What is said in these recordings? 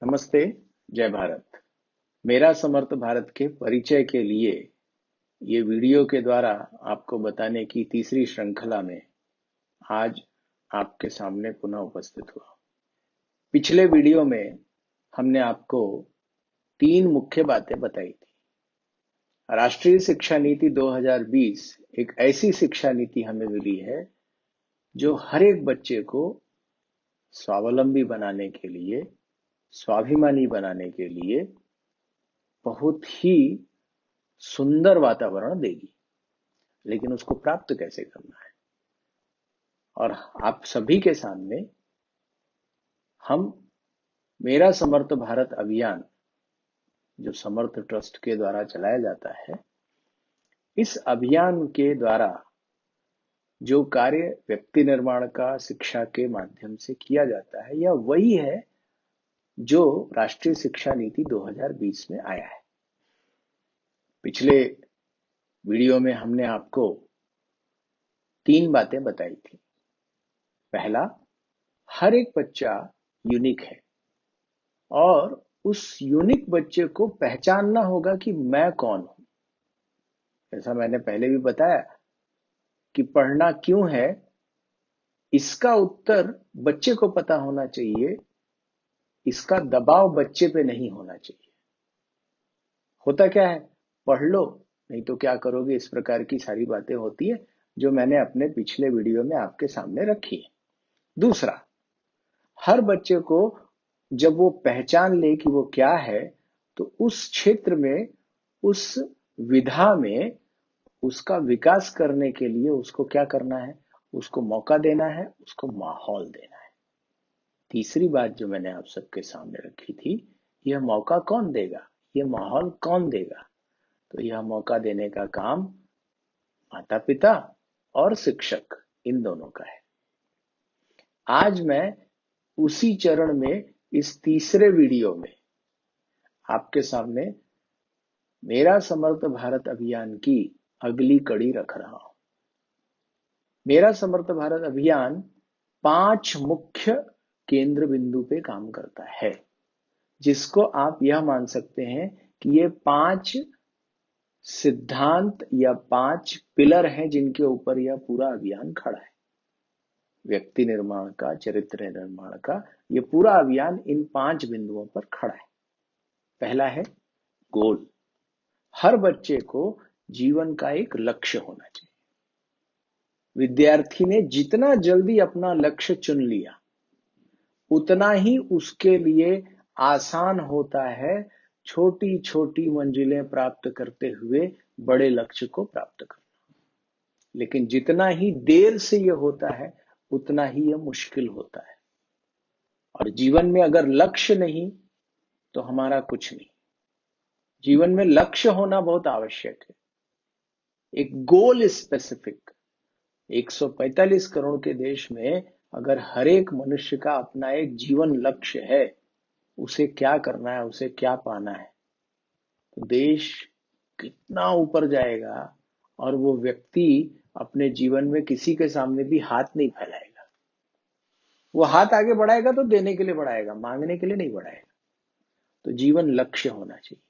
नमस्ते। जय भारत। मेरा समर्थ भारत के परिचय के लिए ये वीडियो के द्वारा आपको बताने की तीसरी श्रृंखला में आज आपके सामने पुनः उपस्थित हुआ। पिछले वीडियो में हमने आपको तीन मुख्य बातें बताई थी। राष्ट्रीय शिक्षा नीति 2020 एक ऐसी शिक्षा नीति हमें मिली है जो हर एक बच्चे को स्वावलंबी बनाने के लिए, स्वाभिमानी बनाने के लिए बहुत ही सुंदर वातावरण देगी। लेकिन उसको प्राप्त कैसे करना है, और आप सभी के सामने हम मेरा समर्थ भारत अभियान जो समर्थ ट्रस्ट के द्वारा चलाया जाता है, इस अभियान के द्वारा जो कार्य व्यक्ति निर्माण का शिक्षा के माध्यम से किया जाता है, यह वही है जो राष्ट्रीय शिक्षा नीति 2020 में आया है। पिछले वीडियो में हमने आपको तीन बातें बताई थी। पहला, हर एक बच्चा यूनिक है और उस यूनिक बच्चे को पहचानना होगा कि मैं कौन हूं। जैसा मैंने पहले भी बताया कि पढ़ना क्यों है, इसका उत्तर बच्चे को पता होना चाहिए, इसका दबाव बच्चे पे नहीं होना चाहिए। होता क्या है, पढ़ लो नहीं तो क्या करोगे, इस प्रकार की सारी बातें होती है जो मैंने अपने पिछले वीडियो में आपके सामने रखी है। दूसरा, हर बच्चे को जब वो पहचान ले कि वो क्या है, तो उस क्षेत्र में, उस विधा में उसका विकास करने के लिए उसको क्या करना है, उसको मौका देना है, उसको माहौल देना है। तीसरी बात जो मैंने आप सबके सामने रखी थी, यह मौका कौन देगा, यह माहौल कौन देगा, तो यह मौका देने का काम माता पिता और शिक्षक, इन दोनों का है। आज मैं उसी चरण में, इस तीसरे वीडियो में आपके सामने मेरा समर्थ भारत अभियान की अगली कड़ी रख रहा हूं। मेरा समर्थ भारत अभियान 5 मुख्य केंद्र बिंदु पे काम करता है, जिसको आप यह मान सकते हैं कि ये 5 सिद्धांत या 5 पिलर हैं जिनके ऊपर यह पूरा अभियान खड़ा है। व्यक्ति निर्माण का, चरित्र निर्माण का ये पूरा अभियान इन 5 बिंदुओं पर खड़ा है। पहला है गोल। हर बच्चे को जीवन का एक लक्ष्य होना चाहिए। विद्यार्थी ने जितना जल्दी अपना लक्ष्य चुन लिया, उतना ही उसके लिए आसान होता है छोटी छोटी मंजिलें प्राप्त करते हुए बड़े लक्ष्य को प्राप्त करना। लेकिन जितना ही देर से यह होता है, उतना ही यह मुश्किल होता है। और जीवन में अगर लक्ष्य नहीं तो हमारा कुछ नहीं। जीवन में लक्ष्य होना बहुत आवश्यक है, एक गोल स्पेसिफिक। 145 करोड़ के देश में अगर हर एक मनुष्य का अपना एक जीवन लक्ष्य है, उसे क्या करना है, उसे क्या पाना है, तो देश कितना ऊपर जाएगा। और वो व्यक्ति अपने जीवन में किसी के सामने भी हाथ नहीं फैलाएगा। वो हाथ आगे बढ़ाएगा तो देने के लिए बढ़ाएगा, मांगने के लिए नहीं बढ़ाएगा। तो जीवन लक्ष्य होना चाहिए।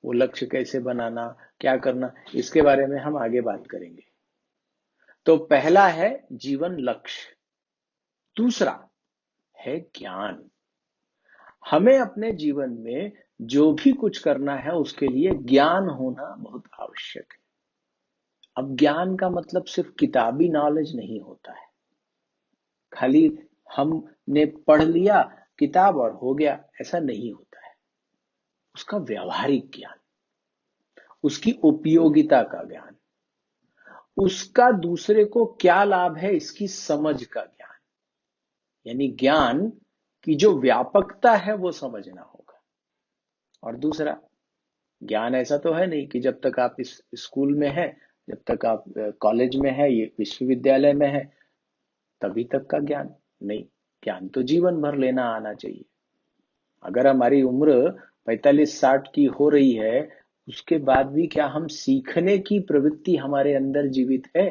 वो लक्ष्य कैसे बनाना, क्या करना, इसके बारे में हम आगे बात करेंगे। तो पहला है जीवन लक्ष्य। दूसरा है ज्ञान। हमें अपने जीवन में जो भी कुछ करना है उसके लिए ज्ञान होना बहुत आवश्यक है। अब ज्ञान का मतलब सिर्फ किताबी नॉलेज नहीं होता है, खाली हमने पढ़ लिया किताब और हो गया, ऐसा नहीं होता है। उसका व्यवहारिक ज्ञान, उसकी उपयोगिता का ज्ञान, उसका दूसरे को क्या लाभ है इसकी समझ का ज्ञान, यानी ज्ञान की जो व्यापकता है वो समझना होगा। और दूसरा, ज्ञान ऐसा तो है नहीं कि जब तक आप इस स्कूल में हैं, जब तक आप कॉलेज में हैं, ये विश्वविद्यालय में है, तभी तक का ज्ञान नहीं। ज्ञान तो जीवन भर लेना आना चाहिए। अगर हमारी उम्र 45-60 की हो रही है, उसके बाद भी क्या हम सीखने की प्रवृत्ति हमारे अंदर जीवित है?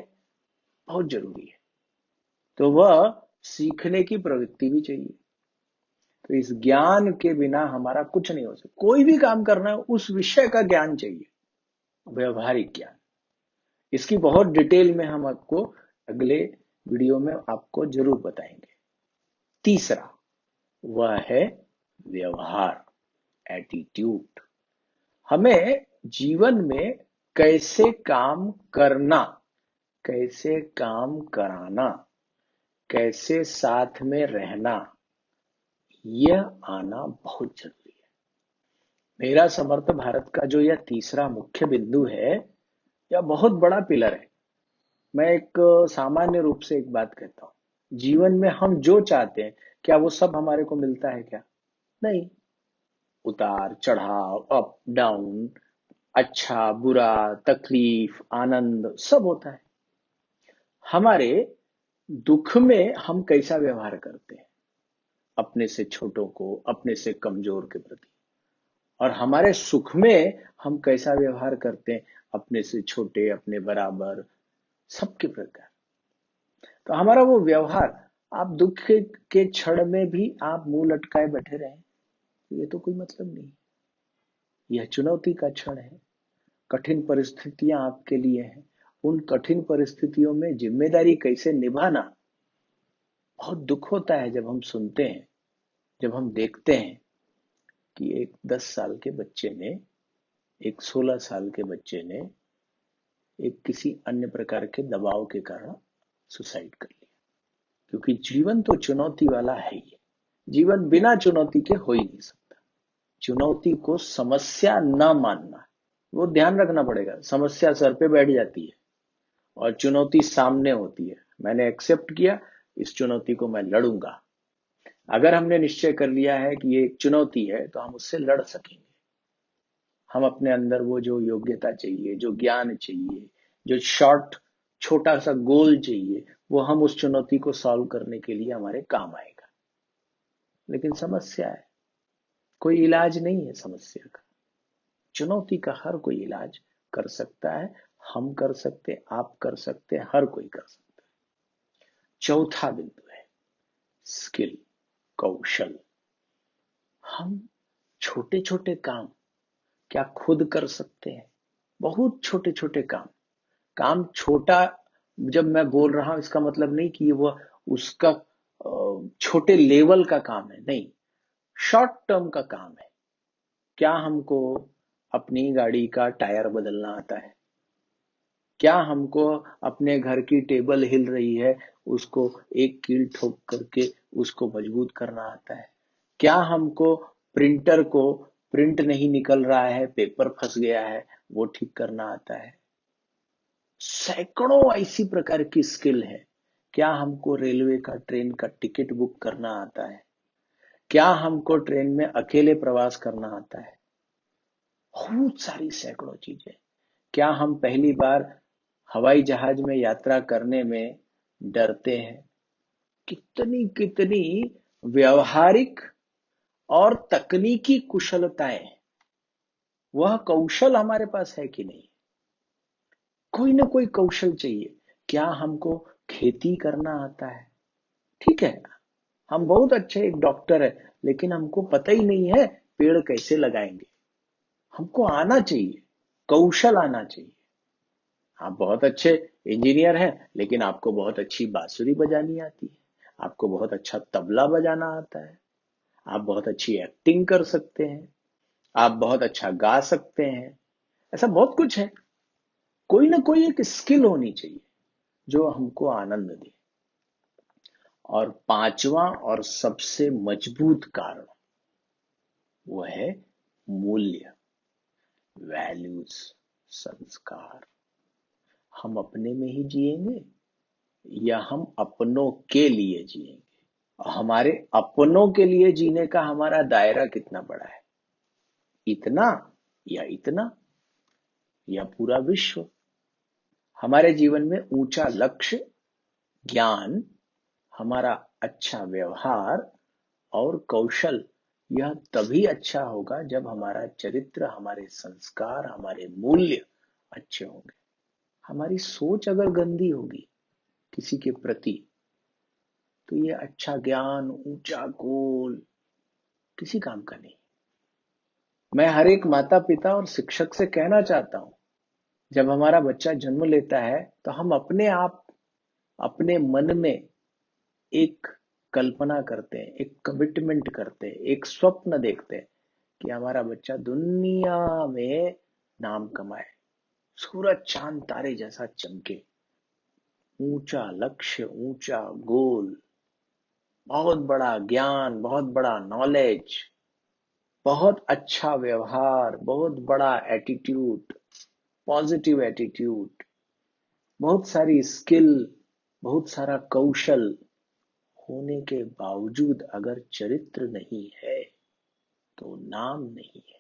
बहुत जरूरी है। तो वह सीखने की प्रवृत्ति भी चाहिए। तो इस ज्ञान के बिना हमारा कुछ नहीं हो सकता। कोई भी काम करना है उस विषय का ज्ञान चाहिए, व्यवहारिक ज्ञान। इसकी बहुत डिटेल में हम आपको अगले वीडियो में आपको जरूर बताएंगे। तीसरा वह है व्यवहार, एटीट्यूड। हमें जीवन में कैसे काम करना, कैसे काम कराना, कैसे साथ में रहना, यह आना बहुत जरूरी है। मेरा समर्थ भारत का जो यह तीसरा मुख्य बिंदु है, यह बहुत बड़ा पिलर है। मैं एक सामान्य रूप से एक बात कहता हूं, जीवन में हम जो चाहते हैं क्या वो सब हमारे को मिलता है क्या? नहीं। उतार चढ़ाव, अप डाउन, अच्छा बुरा, तकलीफ आनंद सब होता है। हमारे दुख में हम कैसा व्यवहार करते हैं अपने से छोटों को, अपने से कमजोर के प्रति, और हमारे सुख में हम कैसा व्यवहार करते हैं अपने से छोटे, अपने बराबर, सबके प्रकार। तो हमारा वो व्यवहार, आप दुख के क्षण में भी आप मुंह लटकाए बैठे रहें, ये तो कोई मतलब नहीं। यह चुनौती का क्षण है, कठिन परिस्थितियां आपके लिए हैं। उन कठिन परिस्थितियों में जिम्मेदारी कैसे निभाना, बहुत दुख होता है जब हम सुनते हैं, जब हम देखते हैं कि एक 10 साल के बच्चे ने, एक 16 साल के बच्चे ने एक किसी अन्य प्रकार के दबाव के कारण सुसाइड कर लिया। क्योंकि जीवन तो चुनौती वाला है ही, जीवन बिना चुनौती के हो ही नहीं सकता। चुनौती को समस्या न मानना, वो ध्यान रखना पड़ेगा। समस्या सर पे बैठ जाती है और चुनौती सामने होती है। मैंने एक्सेप्ट किया, इस चुनौती को मैं लड़ूंगा। अगर हमने निश्चय कर लिया है कि ये एक चुनौती है तो हम उससे लड़ सकेंगे। हम अपने अंदर वो जो योग्यता चाहिए, जो ज्ञान चाहिए, जो छोटा सा गोल चाहिए, वो हम उस चुनौती को सॉल्व करने के लिए हमारे काम आएगा। लेकिन समस्या है, कोई इलाज नहीं है समस्या का। चुनौती का हर कोई इलाज कर सकता है, हम कर सकते, आप कर सकते, हर कोई कर सकता है। चौथा बिंदु है स्किल, कौशल। हम छोटे छोटे काम क्या खुद कर सकते हैं? बहुत छोटे छोटे काम। काम छोटा जब मैं बोल रहा हूं, इसका मतलब नहीं कि वो उसका छोटे लेवल का काम है, नहीं। शॉर्ट टर्म का काम है। क्या हमको अपनी गाड़ी का टायर बदलना आता है? क्या हमको अपने घर की टेबल हिल रही है, उसको एक कील ठोक करके उसको मजबूत करना आता है? क्या हमको प्रिंटर को, प्रिंट नहीं निकल रहा है, पेपर फंस गया है, वो ठीक करना आता है? सैकड़ों ऐसी प्रकार की स्किल है। क्या हमको रेलवे का, ट्रेन का टिकट बुक करना आता है? क्या हमको ट्रेन में अकेले प्रवास करना आता है? बहुत सारी सैकड़ों चीजें। क्या हम पहली बार हवाई जहाज में यात्रा करने में डरते हैं? कितनी कितनी व्यवहारिक और तकनीकी कुशलताएं, वह कौशल हमारे पास है कि नहीं? कोई ना कोई कौशल चाहिए। क्या हमको खेती करना आता है? ठीक है, हम बहुत अच्छे एक डॉक्टर है, लेकिन हमको पता ही नहीं है पेड़ कैसे लगाएंगे। हमको आना चाहिए, कौशल आना चाहिए। आप बहुत अच्छे इंजीनियर हैं, लेकिन आपको बहुत अच्छी बांसुरी बजानी आती है, आपको बहुत अच्छा तबला बजाना आता है, आप बहुत अच्छी एक्टिंग कर सकते हैं, आप बहुत अच्छा गा सकते हैं। ऐसा बहुत कुछ है। कोई ना कोई एक स्किल होनी चाहिए जो हमको आनंद दे। और पांचवा और सबसे मजबूत कारण वो है मूल्य, वैल्यूज, संस्कार। हम अपने में ही जिएंगे या हम अपनों के लिए जिएंगे? हमारे अपनों के लिए जीने का हमारा दायरा कितना बड़ा है? इतना या इतना, या पूरा विश्व? हमारे जीवन में ऊंचा लक्ष्य, ज्ञान, हमारा अच्छा व्यवहार और कौशल, यह तभी अच्छा होगा जब हमारा चरित्र, हमारे संस्कार, हमारे मूल्य अच्छे होंगे। हमारी सोच अगर गंदी होगी किसी के प्रति, तो ये अच्छा ज्ञान, ऊंचा गोल, किसी काम का नहीं। मैं हर एक माता पिता और शिक्षक से कहना चाहता हूं, जब हमारा बच्चा जन्म लेता है तो हम अपने आप अपने मन में एक कल्पना करते हैं, एक कमिटमेंट करते हैं, एक स्वप्न देखते हैं कि हमारा बच्चा दुनिया में नाम कमाए, सूरज चांद तारे जैसा चमके, ऊंचा लक्ष्य, ऊंचा गोल, बहुत बड़ा ज्ञान, बहुत बड़ा नॉलेज, बहुत अच्छा व्यवहार, बहुत बड़ा एटीट्यूड, पॉजिटिव एटीट्यूड, बहुत सारी स्किल, बहुत सारा कौशल होने के बावजूद अगर चरित्र नहीं है तो नाम नहीं है।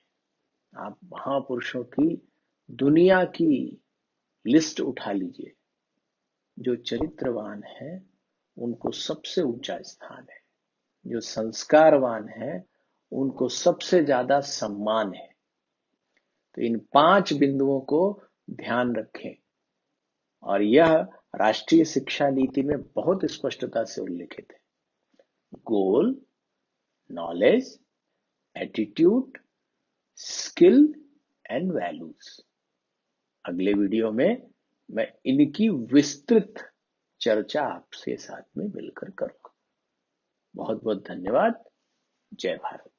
आप महापुरुषों की दुनिया की लिस्ट उठा लीजिए, जो चरित्रवान है उनको सबसे ऊंचा स्थान है, जो संस्कारवान है उनको सबसे ज्यादा सम्मान है। तो इन 5 बिंदुओं को ध्यान रखें और यह राष्ट्रीय शिक्षा नीति में बहुत स्पष्टता से उल्लिखित है। Goal, knowledge, attitude, skill and values. अगले वीडियो में मैं इनकी विस्तृत चर्चा आपसे साथ में मिलकर करूंगा। बहुत बहुत धन्यवाद। जय भारत।